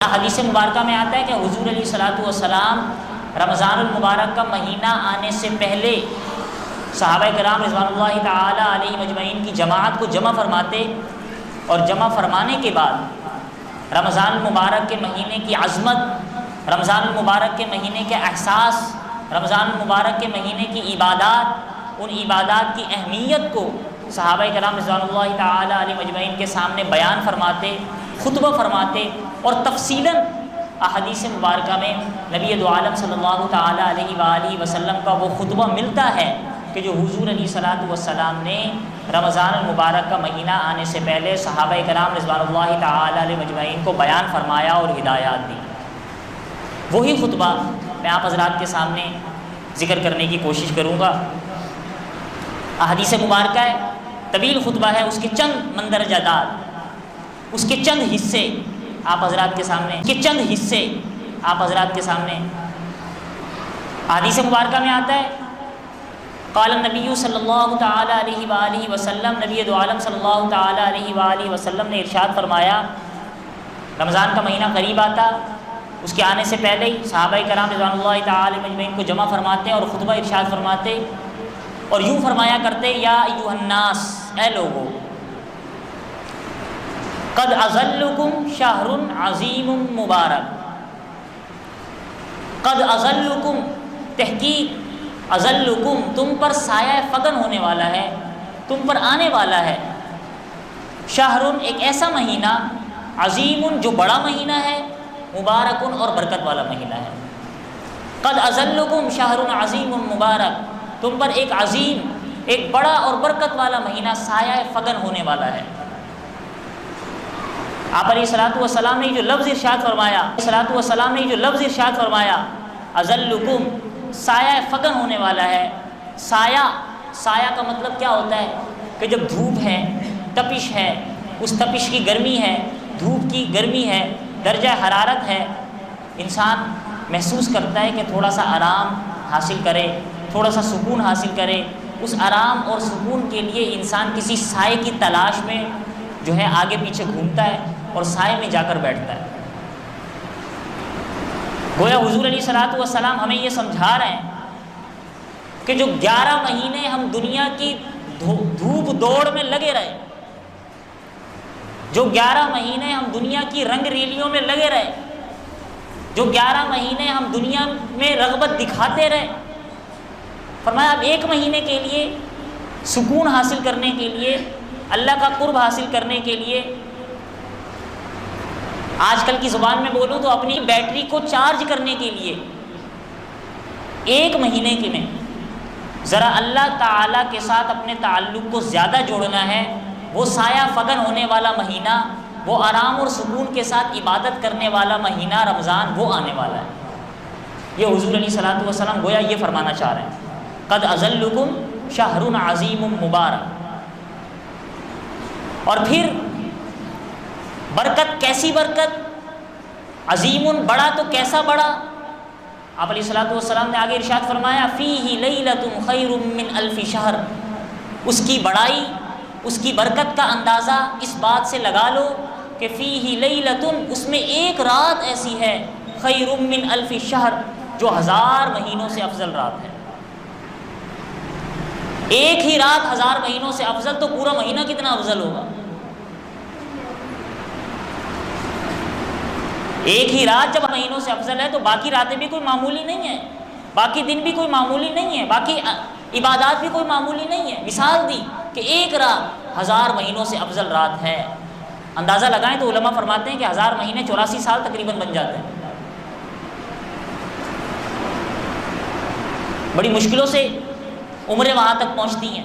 حدیث مبارکہ میں آتا ہے کہ حضور علیہ الصلوۃ والسلام رمضان المبارک کا مہینہ آنے سے پہلے صحابہ کرام رضوان اللہ تعالی علیہم اجمعین کی جماعت کو جمع فرماتے، اور جمع فرمانے کے بعد رمضان المبارک کے مہینے کی عظمت، رمضان المبارک کے مہینے کے احساس، رمضان المبارک کے مہینے کی عبادات، ان عبادات کی اہمیت کو صحابہ کرام رضوان اللہ تعالی علیہم اجمعین کے سامنے بیان فرماتے، خطبہ فرماتے، اور تفصیلاً احادیث مبارکہ میں نبی دو عالم صلی اللہ تعالی علیہ وآلہ وسلم کا وہ خطبہ ملتا ہے کہ جو حضور علیہ الصلوۃ والسلام نے رمضان المبارک کا مہینہ آنے سے پہلے صحابہ کرام رضوان اللہ تعالی علیہ مجمعین کو بیان فرمایا اور ہدایات دی۔ وہی خطبہ میں آپ حضرات کے سامنے ذکر کرنے کی کوشش کروں گا۔ احادیث مبارکہ ہے، طویل خطبہ ہے، اس کے چند مندرجہ جات، اس کے چند حصے آپ حضرات کے سامنے حدیث مبارکہ میں آتا ہے، قال النبی صلی اللہ تعالی علیہ وآلہ وسلم، نبی دو عالم صلی اللہ تعالی علیہ وآلہ وسلم نے ارشاد فرمایا، رمضان کا مہینہ قریب آتا، اس کے آنے سے پہلے ہی صحابہ کرام رضوان اللہ تعالی مجمعین کو جمع فرماتے اور خطبہ ارشاد فرماتے، اور یوں فرمایا کرتے، یا ایھا الناس، اے لوگو، قد اظلکم شہر عظیم مبارک، قد اظلکم، تحقیق، اظلکم، تم پر سایہ فگن ہونے والا ہے، تم پر آنے والا ہے، شہر، ایک ایسا مہینہ، عظیم، جو بڑا مہینہ ہے، مبارکن، اور برکت والا مہینہ ہے۔ قد اظلکم شہر عظیم مبارک، تم پر ایک عظیم، ایک بڑا اور برکت والا مہینہ سایہ فگن ہونے والا ہے۔ آپ علیہ الصلوۃ والسلام نے جو لفظ ارشاد فرمایا، اظلکم، سایہ فگن ہونے والا ہے۔ سایہ کا مطلب کیا ہوتا ہے کہ جب دھوپ ہے، تپش ہے، اس تپش کی گرمی ہے، دھوپ کی گرمی ہے، درجہ حرارت ہے، انسان محسوس کرتا ہے کہ تھوڑا سا آرام حاصل کرے، تھوڑا سا سکون حاصل کرے۔ اس آرام اور سکون کے لیے انسان کسی سائے کی تلاش میں جو ہے آگے پیچھے گھومتا ہے اور سائے میں جا کر بیٹھتا ہے۔ گویا حضور علیہ الصلوۃ والسلام ہمیں یہ سمجھا رہے ہیں کہ جو 11 مہینے ہم دنیا کی دھوپ دوڑ میں لگے رہے، جو 11 مہینے ہم دنیا کی رنگ ریلیوں میں لگے رہے، جو 11 مہینے ہم دنیا میں رغبت دکھاتے رہے، فرمایا اب 1 مہینے کے لیے سکون حاصل کرنے کے لیے، اللہ کا قرب حاصل کرنے کے لیے، آج کل کی زبان میں بولوں تو اپنی بیٹری کو چارج کرنے کے لیے 1 مہینے کے میں ذرا اللہ تعالیٰ کے ساتھ اپنے تعلق کو زیادہ جوڑنا ہے، وہ سایہ فگن ہونے والا مہینہ، وہ آرام اور سکون کے ساتھ عبادت کرنے والا مہینہ رمضان وہ آنے والا ہے۔ یہ حضور علیہ الصلوۃ والسلام گویا یہ فرمانا چاہ رہے ہیں، قد اظلکم شہر عظیم مبارک۔ اور پھر برکت، کیسی برکت؟ عظیم، بڑا تو کیسا بڑا؟ آپ علیہ الصلوۃ والسلام نے آگے ارشاد فرمایا، فیہ لیلۃ خیر من الف شہر، اس کی بڑائی، اس کی برکت کا اندازہ اس بات سے لگا لو کہ فیہ لیلۃ، اس میں ایک رات ایسی ہے، خیر من الف شہر، جو 1000 مہینوں سے افضل رات ہے۔ ایک ہی رات 1000 مہینوں سے افضل، تو پورا مہینہ کتنا افضل ہوگا؟ ایک ہی رات جب مہینوں سے افضل ہے تو باقی راتیں بھی کوئی معمولی نہیں ہیں، باقی دن بھی کوئی معمولی نہیں ہے، باقی عبادات بھی کوئی معمولی نہیں ہے۔ مثال دی کہ ایک رات 1000 مہینوں سے افضل رات ہے، اندازہ لگائیں تو علماء فرماتے ہیں کہ 1000 مہینے 84 سال تقریباً بن جاتے ہیں۔ بڑی مشکلوں سے عمریں وہاں تک پہنچتی ہیں،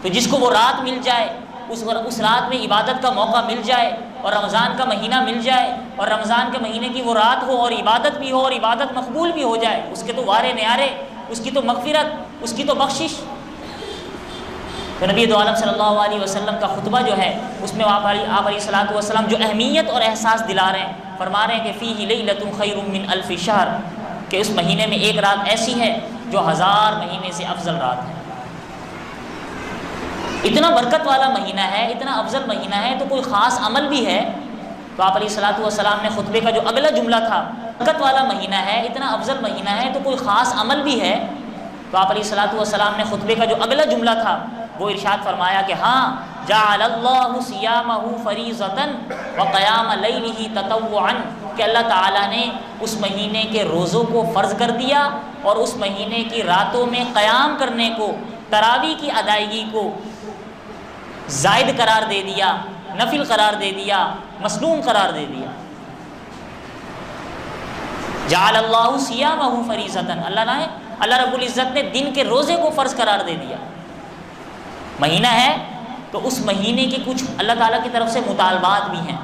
تو جس کو وہ رات مل جائے، اس رات میں عبادت کا موقع مل جائے، اور رمضان کا مہینہ مل جائے، اور رمضان کے مہینے کی وہ رات ہو اور عبادت بھی ہو اور عبادت مقبول بھی ہو جائے، اس کے تو وارے نیارے، اس کی تو مغفرت، اس کی تو بخشش۔ تو نبی دو عالم صلی اللہ علیہ وسلم کا خطبہ جو ہے، اس میں آپ علیہ الصلوۃ والسلام جو اہمیت اور احساس دلا رہے ہیں، فرما رہے ہیں کہ فیہ لیلۃ خیر من الف شہر، کہ اس مہینے میں ایک رات ایسی ہے جو 1000 مہینے سے افضل رات ہے۔ اتنا برکت والا مہینہ ہے، اتنا افضل مہینہ ہے، تو کوئی خاص عمل بھی ہے تو آپ علیہ الصلوۃ والسلام نے خطبے کا جو اگلا جملہ تھا، برکت والا مہینہ ہے، اتنا افضل مہینہ ہے، تو کوئی خاص عمل بھی ہے؟ تو آپ علیہ الصلوۃ والسلام نے خطبے کا جو اگلا جملہ تھا وہ ارشاد فرمایا کہ ہاں، جعل اللہ صیامہ فریضۃ وقیام لیلہ تطوعا، کہ اللہ تعالیٰ نے اس مہینے کے روزوں کو فرض کر دیا اور اس مہینے کی راتوں میں قیام کرنے کو، تراویح کی ادائیگی کو زائد قرار دے دیا، نفل قرار دے دیا، مسنون قرار دے دیا۔ جعل اللہ صیامہ فریضۃ، اللہ رب العزت نے دن کے روزے کو فرض قرار دے دیا۔ مہینہ ہے تو اس مہینے کے کچھ اللہ تعالیٰ کی طرف سے مطالبات بھی ہیں۔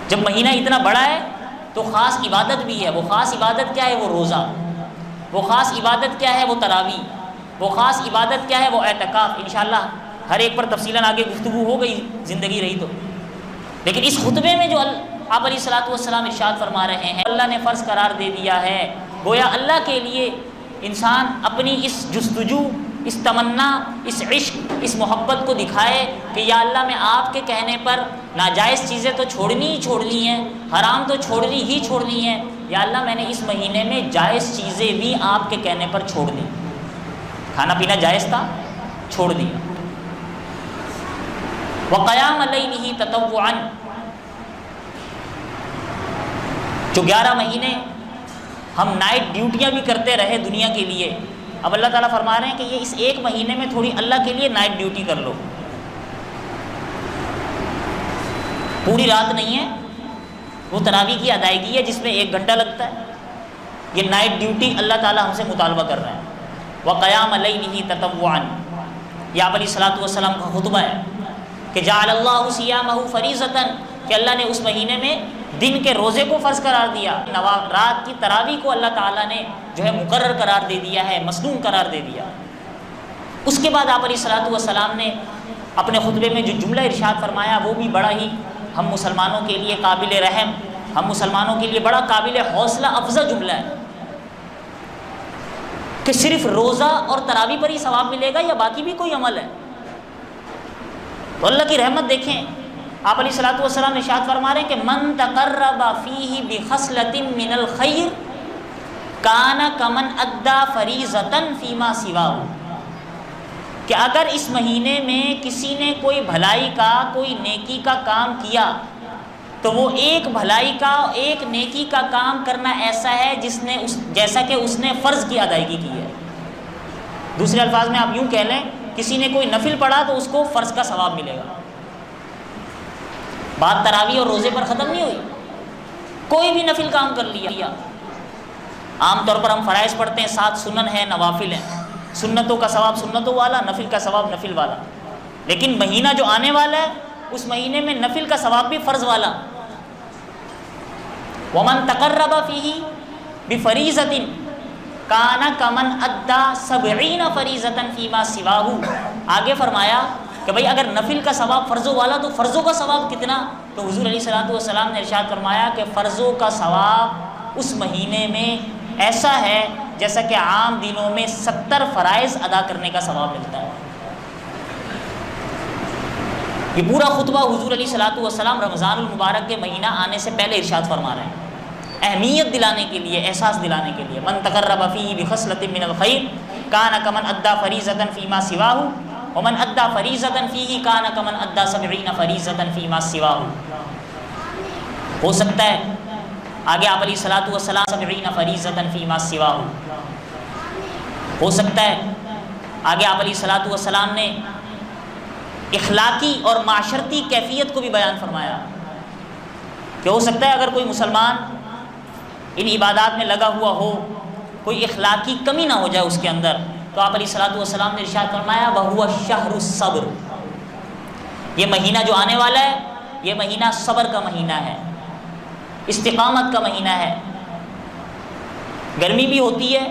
جب مہینہ اتنا بڑا ہے تو خاص عبادت بھی ہے۔ وہ خاص عبادت کیا ہے؟ وہ روزہ۔ وہ خاص عبادت کیا ہے؟ وہ تراویح۔ وہ خاص عبادت کیا ہے؟ وہ اعتکاف۔ انشاءاللہ ہر ایک پر تفصیلاً آگے گفتگو ہو گئی، زندگی رہی تو۔ لیکن اس خطبے میں جو آپ علیہ الصلوۃ والسلام ارشاد فرما رہے ہیں، اللہ نے فرض قرار دے دیا ہے، گویا اللہ کے لیے انسان اپنی اس جستجو، اس تمنا، اس عشق، اس محبت کو دکھائے کہ یا اللہ میں آپ کے کہنے پر ناجائز چیزیں تو چھوڑنی ہی چھوڑنی ہیں، حرام تو چھوڑنی ہی چھوڑنی ہے، یا اللہ میں نے اس مہینے میں جائز چیزیں بھی آپ کے کہنے پر چھوڑ دی۔ کھانا پینا جائز تھا، چھوڑ دیا۔ وقیام لیلہ تطوعا، جو 11 مہینے ہم نائٹ ڈیوٹیاں بھی کرتے رہے دنیا کے لیے، اب اللہ تعالیٰ فرما رہے ہیں کہ یہ اس ایک مہینے میں تھوڑی اللہ کے لیے نائٹ ڈیوٹی کر لو۔ پوری رات نہیں ہے، وہ تراویح کی ادائیگی ہے جس میں 1 گھنٹہ لگتا ہے۔ یہ نائٹ ڈیوٹی اللہ تعالیٰ ہم سے مطالبہ کر رہے ہیں۔ وقیام لیلہ تطوعا، یہ آپ علیہ الصلوۃ والسلام کا خطبہ ہے کہ جعل اللہ صیامہ فریضۃ، کہ اللہ نے اس مہینے میں دن کے روزے کو فرض قرار دیا، رات کی تراویح کو اللہ تعالیٰ نے جو ہے مقرر قرار دے دیا ہے، مسنون قرار دے دیا۔ اس کے بعد آپ علیہ الصلوۃ والسلام نے اپنے خطبے میں جو جملہ ارشاد فرمایا وہ بھی بڑا ہی ہم مسلمانوں کے لیے قابل رحم، ہم مسلمانوں کے لیے بڑا قابل حوصلہ افزا جملہ ہے کہ صرف روزہ اور تراویح پر ہی ثواب ملے گا یا باقی بھی کوئی عمل ہے؟ تو اللہ کی رحمت دیکھیں، آپ علیہ الصلوۃ والسلام نے ارشاد فرما رہے ہیں کہ من تقرب فیہ بخصلۃ من الخیر کان کمن ادی فریضۃ فیما سواہ، کہ اگر اس مہینے میں کسی نے کوئی بھلائی کا، کوئی نیکی کا کام کیا تو وہ ایک بھلائی کا، ایک نیکی کا کام کرنا ایسا ہے جیسا کہ اس نے فرض کی ادائیگی کی ہے۔ دوسرے الفاظ میں آپ یوں کہہ لیں، کسی نے کوئی نفل پڑھا تو اس کو فرض کا ثواب ملے گا۔ بات تراویح اور روزے پر ختم نہیں ہوئی، کوئی بھی نفل کام کر لیا۔ عام طور پر ہم فرائض پڑھتے ہیں، 7 سنن ہیں، نوافل ہیں، سنتوں کا ثواب سنتوں والا، نفل کا ثواب نفل والا۔ لیکن مہینہ جو آنے والا ہے اس مہینے میں نفل کا ثواب بھی فرض والا۔ ومن تقرب فیہ بفریضۃ کان کمن ادی 70 فریضۃ فیما سواہ، آگے فرمایا کہ بھئی اگر نفل کا ثواب فرضوں والا تو فرضوں کا ثواب کتنا؟ تو حضور علیہ الصلوۃ والسلام نے ارشاد فرمایا کہ فرضوں کا ثواب اس مہینے میں ایسا ہے جیسا کہ عام دنوں میں 70 فرائض ادا کرنے کا ثواب ملتا ہے۔ یہ پورا خطبہ حضور علیہ الصلوۃ والسلام رمضان المبارک کے مہینہ آنے سے پہلے ارشاد فرما رہے ہیں، اہمیت دلانے کے لیے، احساس دلانے کے لیے۔ من تقرب فیہ بخصلۃ من الخیر کان کمن ادی فریضۃ فیما سواہ ومن ادی فریضۃ فیہ کان کمن ادی 70 فریضۃ فیما سواہ۔ ہو سکتا ہے آگے آپ علیہ الصلوۃ والسلام 70 فریضۃ فیما سواہ، ہو سکتا ہے آگے آپ علیہ الصلوۃ والسلام نے اخلاقی اور معاشرتی کیفیت کو بھی بیان فرمایا کہ ہو سکتا ہے اگر کوئی مسلمان ان عبادات میں لگا ہوا ہو، کوئی اخلاقی کمی نہ ہو جائے اس کے اندر، تو آپ علیہ الصلوۃ والسلام نے ارشاد فرمایا وَهُوَ الشَّهْرُ الصَّبْرُ، یہ مہینہ جو آنے والا ہے یہ مہینہ صبر کا مہینہ ہے، استقامت کا مہینہ ہے۔ گرمی بھی ہوتی ہے،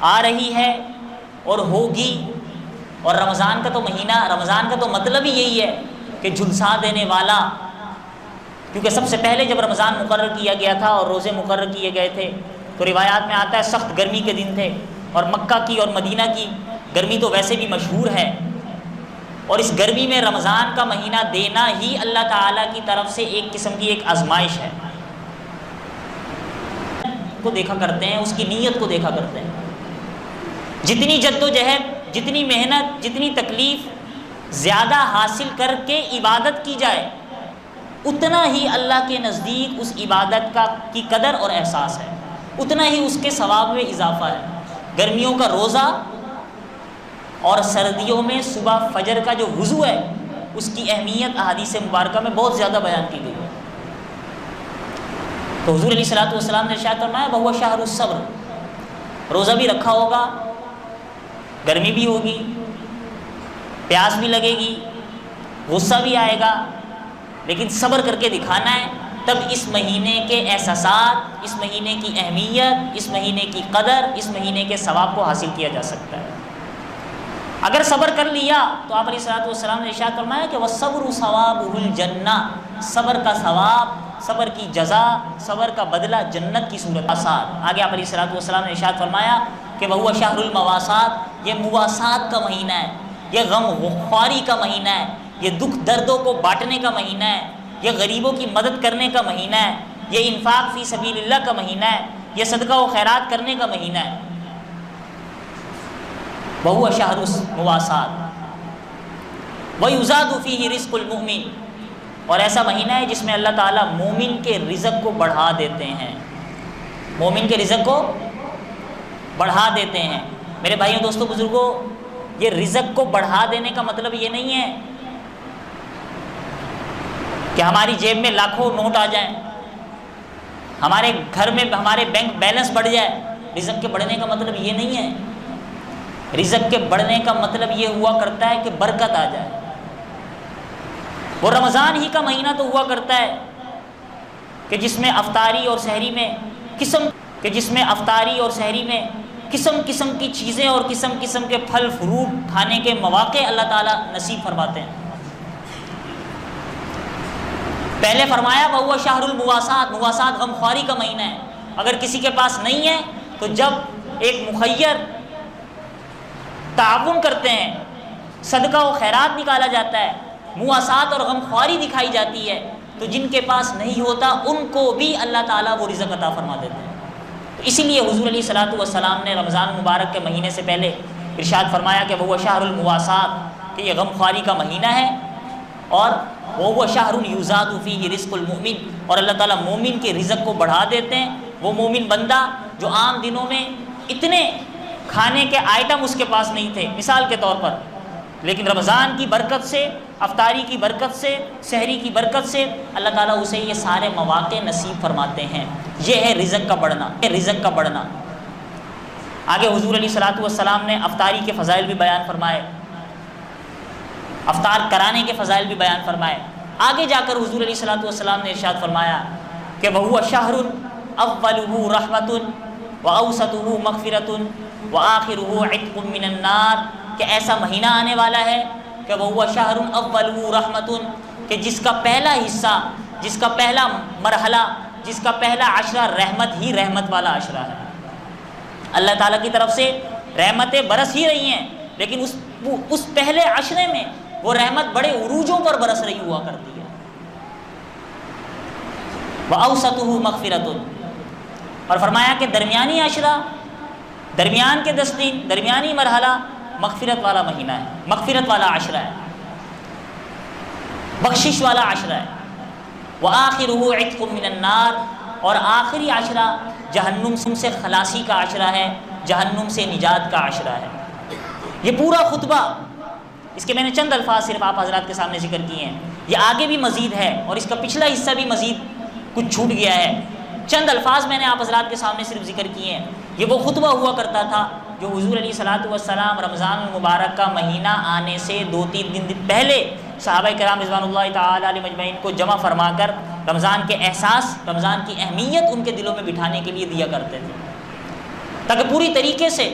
آ رہی ہے اور ہوگی، اور رمضان کا تو مہینہ، رمضان کا تو مطلب ہی یہی ہے کہ جھلسا دینے والا، کیونکہ سب سے پہلے جب رمضان مقرر کیا گیا تھا اور روزے مقرر کیے گئے تھے تو روایات میں آتا ہے سخت گرمی کے دن تھے، اور مکہ کی اور مدینہ کی گرمی تو ویسے بھی مشہور ہے، اور اس گرمی میں رمضان کا مہینہ دینا ہی اللہ تعالیٰ کی طرف سے ایک قسم کی ایک آزمائش ہے کو دیکھا کرتے ہیں، اس کی نیت کو دیکھا کرتے ہیں. جتنی جد و جہد، جتنی محنت، جتنی تکلیف زیادہ حاصل کر کے عبادت کی جائے، اتنا ہی اللہ کے نزدیک اس عبادت کی قدر اور احساس ہے، اتنا ہی اس کے ثواب میں اضافہ ہے. گرمیوں کا روزہ اور سردیوں میں صبح فجر کا جو وضو ہے، اس کی اہمیت احادیث مبارکہ میں بہت زیادہ بیان کی گئی ہے. تو حضور علیہ الصلوۃ والسلام نے ارشاد فرمایا بہو شہر الصبر، روزہ بھی رکھا ہوگا، گرمی بھی ہوگی، پیاس بھی لگے گی، غصہ بھی آئے گا، لیکن صبر کر کے دکھانا ہے. تب اس مہینے کے احساسات، اس مہینے کی اہمیت، اس مہینے کی قدر، اس مہینے کے ثواب کو حاصل کیا جا سکتا ہے. اگر صبر کر لیا تو آپ علیہ الصلوۃ والسلام نے ارشاد فرمایا کہ وَالصَّبْرُ ثَوَابُهُ الْجَنَّةُ، صبر کا ثواب، صبر کی جزا، صبر کا بدلہ جنت کی صورت. آگے آپ علیہ الصلوۃ والسلام نے ارشاد فرمایا کہ وَهُوَ شَهْرُ الْمَوَاسَاتِ، یہ مواسات کا مہینہ ہے، یہ غم خواری کا مہینہ ہے، یہ دکھ دردوں کو بانٹنے کا مہینہ ہے، یہ غریبوں کی مدد کرنے کا مہینہ ہے، یہ انفاق فی سبیل اللہ کا مہینہ ہے، یہ صدقہ و خیرات کرنے کا مہینہ ہے. وَهُوَ شَهْرُ الْمُوَاسَاتِ وَيُزَادُ فِيهِ رِزْقُ الْمُؤْمِنِ، اور ایسا مہینہ ہے جس میں اللہ تعالیٰ مومن کے رزق کو بڑھا دیتے ہیں، مومن کے رزق کو بڑھا دیتے ہیں. میرے بھائیوں دوستوں بزرگوں، یہ رزق کو بڑھا دینے کا مطلب یہ نہیں ہے کہ ہماری جیب میں لاکھوں نوٹ آ جائیں، ہمارے گھر میں ہمارے بینک بیلنس بڑھ جائے. رزق کے بڑھنے کا مطلب یہ نہیں ہے. رزق کے بڑھنے کا مطلب یہ ہوا کرتا ہے کہ برکت آ جائے. وہ رمضان ہی کا مہینہ تو ہوا کرتا ہے کہ جس میں افطاری اور سحری میں قسم قسم کی چیزیں اور قسم قسم کے پھل فروٹ کھانے کے مواقع اللہ تعالیٰ نصیب فرماتے ہیں. پہلے فرمایا وَهُوَ شَهْرُ الْمُوَاسَاتِ، مواسات غم خواری کا مہینہ ہے. اگر کسی کے پاس نہیں ہے تو جب ایک مخیر تعاون کرتے ہیں، صدقہ و خیرات نکالا جاتا ہے، مواسات اور غم خواری دکھائی جاتی ہے، تو جن کے پاس نہیں ہوتا ان کو بھی اللہ تعالیٰ وہ رزق عطا فرما دیتے ہیں. اسی لیے حضور علیہ الصلوۃ والسلام نے رمضان مبارک کے مہینے سے پہلے ارشاد فرمایا کہ وہ شہر المواسات، کہ یہ غم خواری کا مہینہ ہے، اور وہ شہر یزاد فیہ رزق المؤمن، اور اللہ تعالیٰ مومن کے رزق کو بڑھا دیتے ہیں. وہ مومن بندہ جو عام دنوں میں اتنے کھانے کے آئٹم اس کے پاس نہیں تھے مثال کے طور پر، لیکن رمضان کی برکت سے، افطاری کی برکت سے، سحری کی برکت سے اللہ تعالیٰ اسے یہ سارے مواقع نصیب فرماتے ہیں. یہ ہے رزق کا بڑھنا، رزق کا بڑھنا. آگے حضور علیہ الصلوۃ والسلام نے افطاری کے فضائل بھی بیان فرمائے، افطار کرانے کے فضائل بھی بیان فرمائے. آگے جا کر حضور علیہ الصلوۃ والسلام نے ارشاد فرمایا کہ وَهُوَ شَهْرٌ أَوَّلُهُ رَحْمَةٌ وَأَوْسَطُهُ مَغْفِرَةٌ وَآخِرُهُ عِتْقٌ مِّنَ النَّارِ، کہ ایسا مہینہ آنے والا ہے کہ وَهُوَ شَهْرٌ أَوَّلُهُ رَحْمَةٌ، کہ جس کا پہلا حصہ، جس کا پہلا مرحلہ، جس کا پہلا عشرہ رحمت ہی رحمت والا عشرہ ہے. اللہ تعالیٰ کی طرف سے رحمتیں برس ہی رہی ہیں، لیکن اس پہلے عشرے میں وہ رحمت بڑے عروجوں پر برس رہی ہوا کرتی ہے. وَأَوْسَطُهُ مَغْفِرَةٌ، اور فرمایا کہ درمیانی عشرہ، درمیان کے 10 دن، درمیانی مرحلہ مغفرت والا مہینہ ہے، مغفرت والا عشرہ ہے، بخشش والا عشرہ ہے. وَآخِرُهُ عِتْقٌ مِّنَ النَّارِ، اور آخری عشرہ جہنم سے خلاصی کا عشرہ ہے، جہنم سے نجات کا عشرہ ہے. یہ پورا خطبہ، اس کے میں نے چند الفاظ صرف آپ حضرات کے سامنے ذکر کیے ہیں، یہ آگے بھی مزید ہے اور اس کا پچھلا حصہ بھی مزید کچھ چھوٹ گیا ہے. چند الفاظ میں نے آپ حضرات کے سامنے صرف ذکر کیے ہیں. یہ وہ خطبہ ہوا کرتا تھا جو حضور علیہ الصلوۃ والسلام رمضان المبارک کا مہینہ آنے سے 2-3 دن پہلے صحابہ کرام رضوان اللہ تعالی علیہ مجمعین کو جمع فرما کر رمضان کے احساس، رمضان کی اہمیت ان کے دلوں میں بٹھانے کے لیے دیا کرتے تھے، تاکہ پوری طریقے سے